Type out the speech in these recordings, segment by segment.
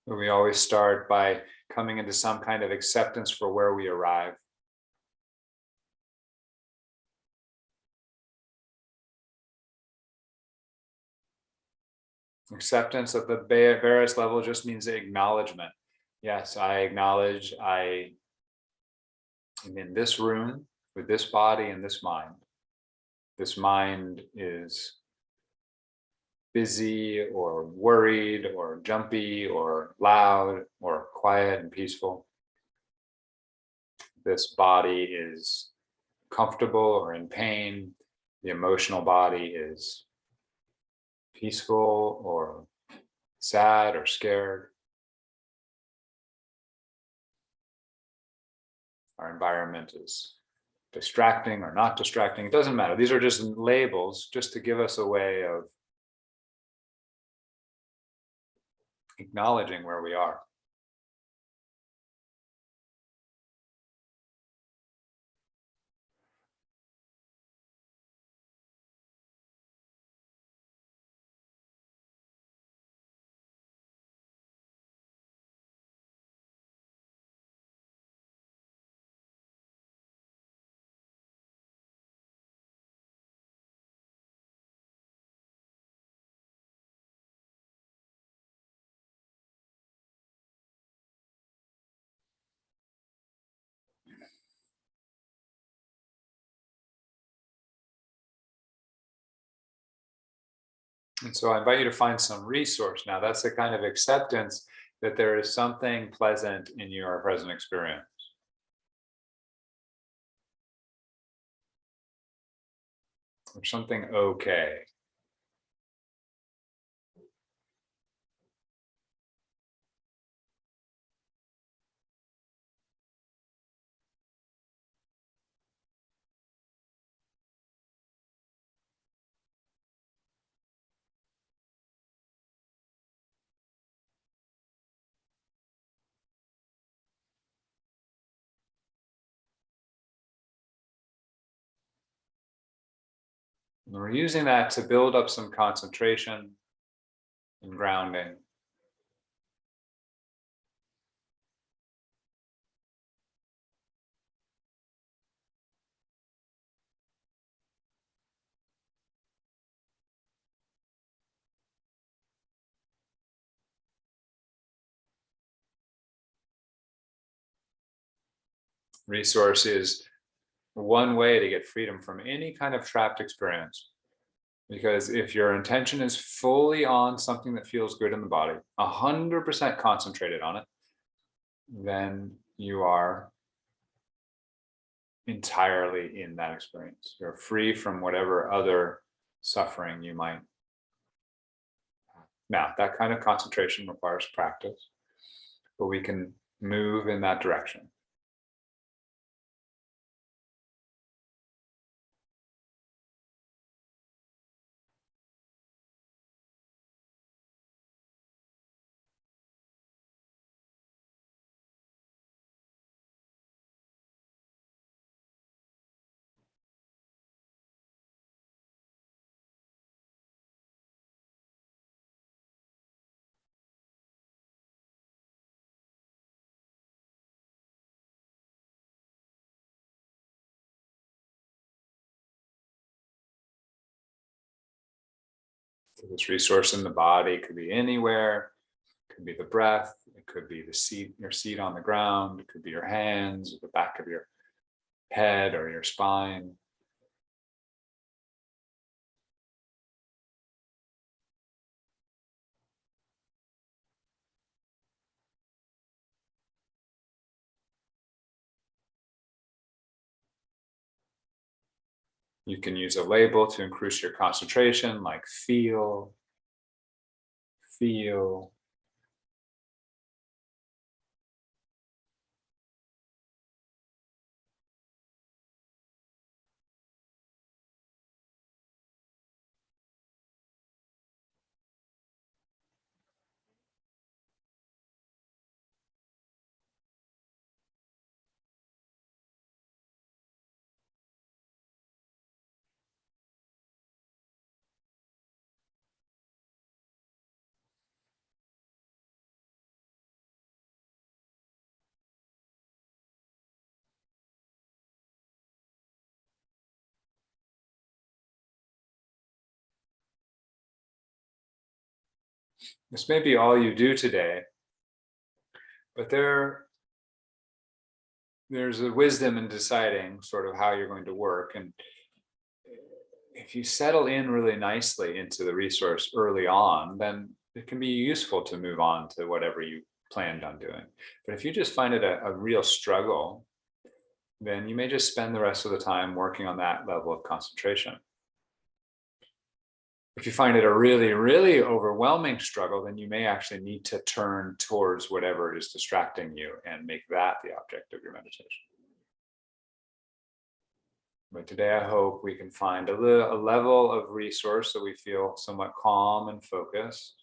We always start by coming into some kind of acceptance for where we arrive. Acceptance at the various level just means acknowledgement. Yes, I acknowledge I am in this room with this body and this mind. This mind is busy or worried or jumpy or loud or quiet and peaceful. This body is comfortable or in pain. The emotional body is peaceful or sad or scared. Our environment is distracting or not distracting. It doesn't matter. These are just labels just to give us a way of acknowledging where we are. And so I invite you to find some resource. Now, that's the kind of acceptance that there is something pleasant in your present experience. Or something okay. And we're using that to build up some concentration and grounding. Resource is one way to get freedom from any kind of trapped experience. Because if your intention is fully on something that feels good in the body, 100% concentrated on it, then you are entirely in that experience. You're free from whatever other suffering you might have. Now, that kind of concentration requires practice, but we can move in that direction. So this resource in the body could be anywhere. It could be the breath. It could be the seat, your seat on the ground. It could be your hands, the back of your head or your spine. You can use a label to increase your concentration, like feel, feel. This may be all you do today, but there's a wisdom in deciding sort of how you're going to work. And if you settle in really nicely into the resource early on, then it can be useful to move on to whatever you planned on doing. But if you just find it a real struggle, then you may just spend the rest of the time working on that level of concentration. If you find it a really, really overwhelming struggle, then you may actually need to turn towards whatever is distracting you and make that the object of your meditation. But today, I hope we can find a level of resource so we feel somewhat calm and focused.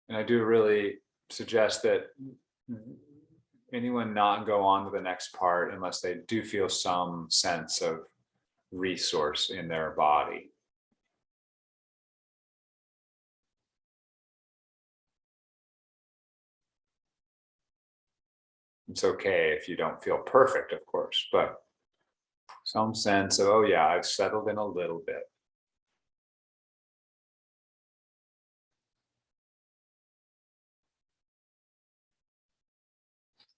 And I do really suggest that anyone not go on to the next part unless they do feel some sense of resource in their body. It's okay if you don't feel perfect, of course, but some sense of, oh yeah, I've settled in a little bit.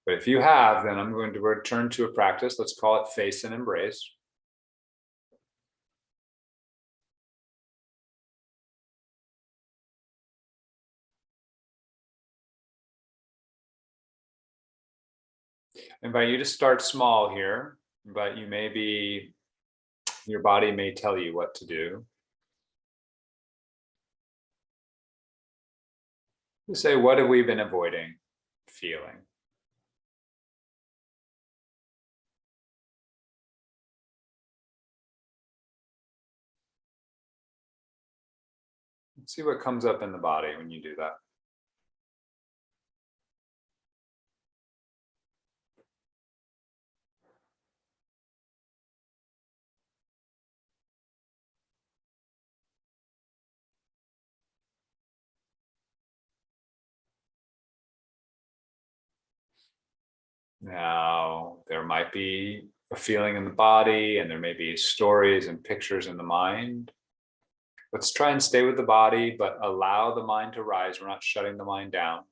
But if you have, then I'm going to return to a practice. Let's call it face and embrace. I invite you to start small here, but your body may tell you what to do. You say, what have we been avoiding feeling? Let's see what comes up in the body when you do that. Now, there might be a feeling in the body, and there may be stories and pictures in the mind. Let's try and stay with the body, but allow the mind to rise. We're not shutting the mind down.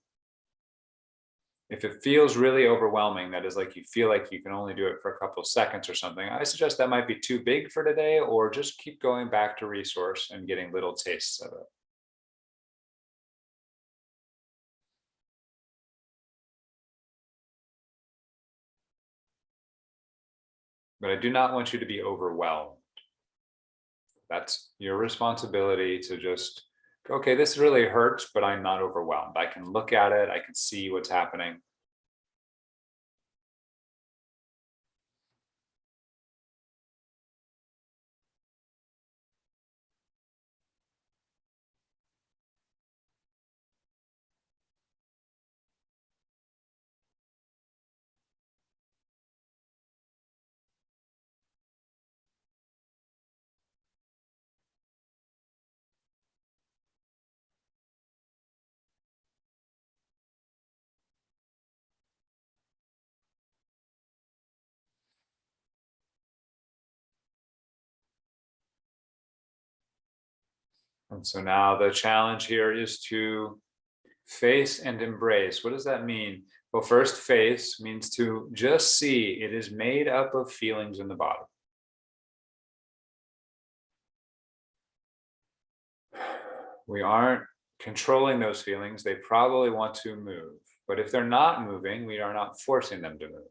If it feels really overwhelming, that is like you feel like you can only do it for a couple of seconds or something, I suggest that might be too big for today, or just keep going back to resource and getting little tastes of it. But I do not want you to be overwhelmed. That's your responsibility to just, okay, this really hurts, but I'm not overwhelmed. I can look at it. I can see what's happening. And so now the challenge here is to face and embrace. What does that mean? Well, first, face means to just see it is made up of feelings in the body. We aren't controlling those feelings. They probably want to move. But if they're not moving, we are not forcing them to move.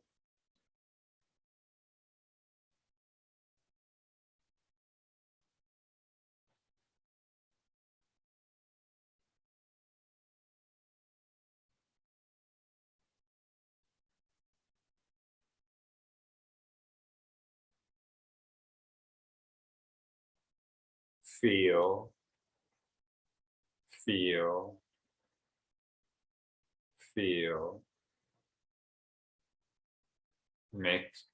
Feel, feel, feel.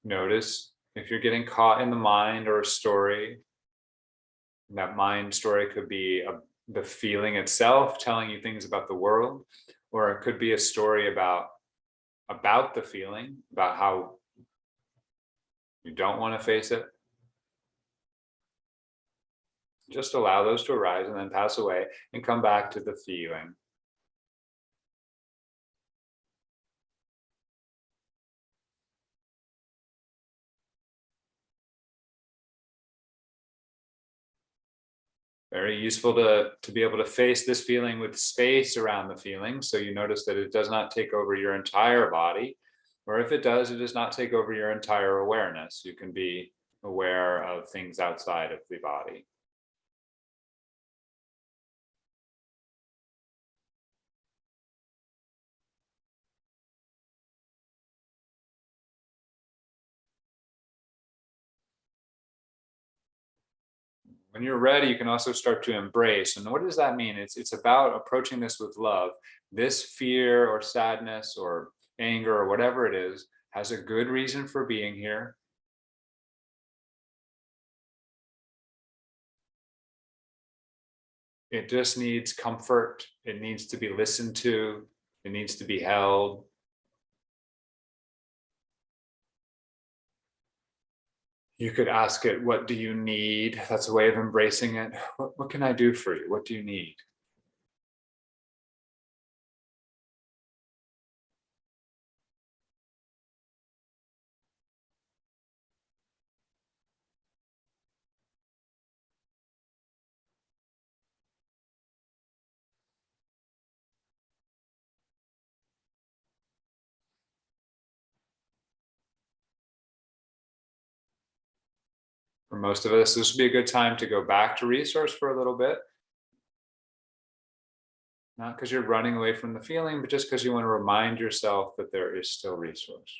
Notice if you're getting caught in the mind or a story. That mind story could be the feeling itself telling you things about the world, or it could be a story about the feeling, about how You don't want to face it. Just allow those to arise and then pass away and come back to the feeling. Very useful to be able to face this feeling with space around the feeling. So you notice that it does not take over your entire body, or if it does not take over your entire awareness. You can be aware of things outside of the body. When you're ready, you can also start to embrace. And what does that mean? It's about approaching this with love. This fear or sadness or anger or whatever it is has a good reason for being here. It just needs comfort. It needs to be listened to. It needs to be held. You could ask it, what do you need? That's a way of embracing it. What can I do for you? What do you need? For most of us, this would be a good time to go back to resource for a little bit. Not because you're running away from the feeling, but just because you want to remind yourself that there is still resource.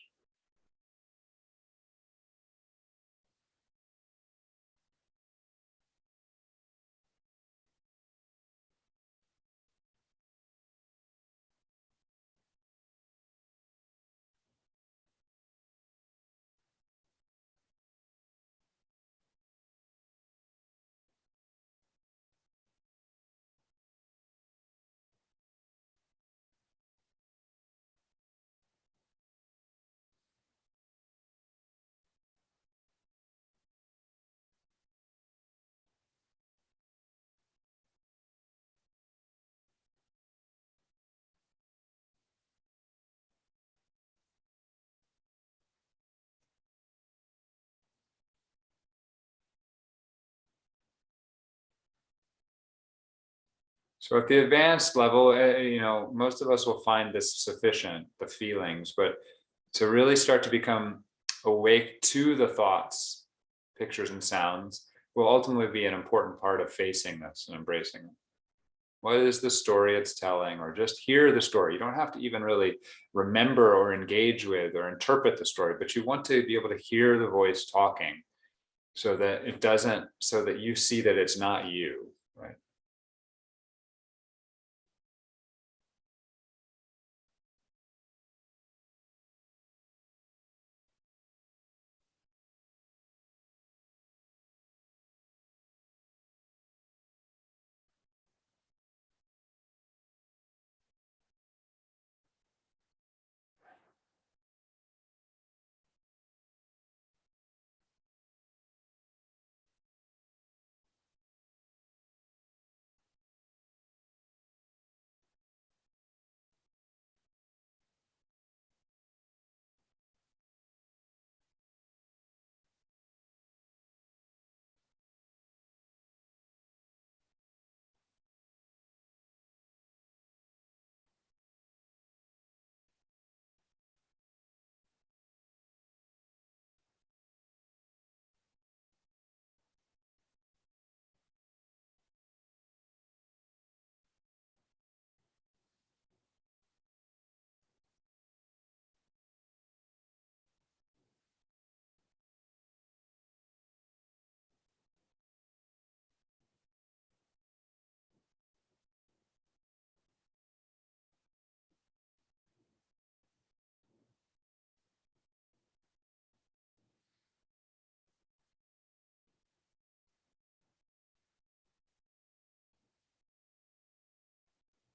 So at the advanced level, most of us will find this sufficient, the feelings, but to really start to become awake to the thoughts, pictures, and sounds will ultimately be an important part of facing this and embracing it. What is the story it's telling? Or just hear the story. You don't have to even really remember or engage with or interpret the story, but you want to be able to hear the voice talking so that it doesn't, so that you see that it's not you, right?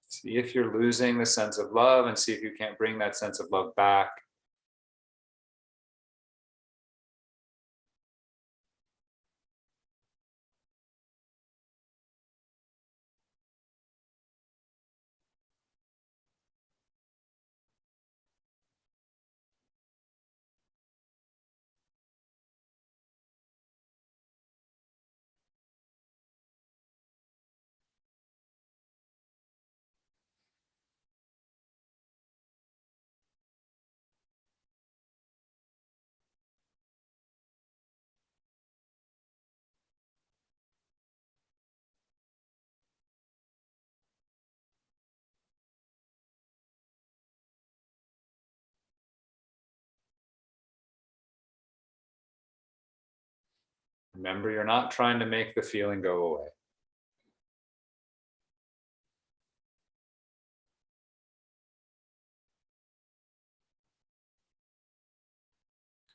See if you're losing the sense of love and see if you can't bring that sense of love back. Remember, you're not trying to make the feeling go away.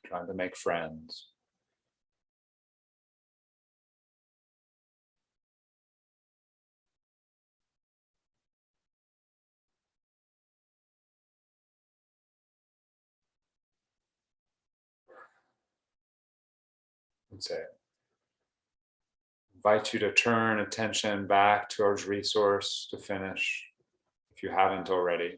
Trying to make friends. That's it. Invite you to turn attention back towards resource to finish, if you haven't already.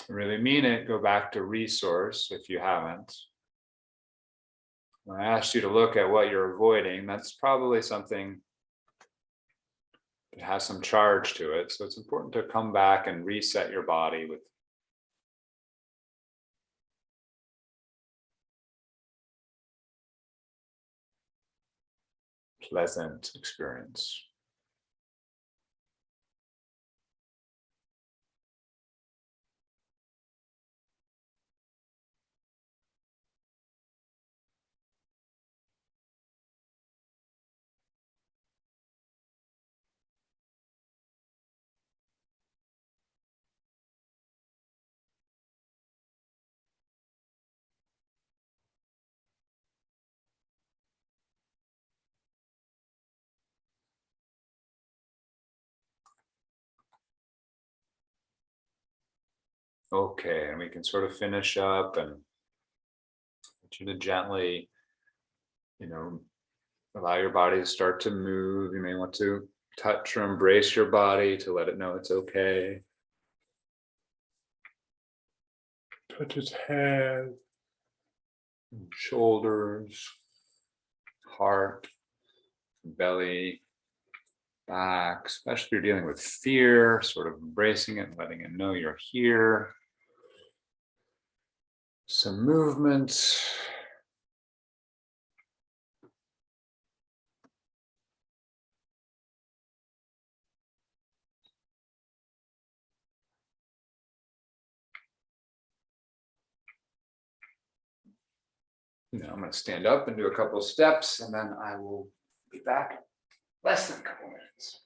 Really mean it, go back to resource if you haven't. When I asked you to look at what you're avoiding, that's probably something that has some charge to it. So it's important to come back and reset your body with pleasant experience. Okay, and we can sort of finish up and get you to gently, allow your body to start to move. You may want to touch or embrace your body to let it know it's okay. Touch its head, shoulders, heart, belly, back, especially if you're dealing with fear, sort of embracing it and letting it know you're here. Some movement. Now I'm going to stand up and do a couple of steps, and then I will be back less than a couple minutes.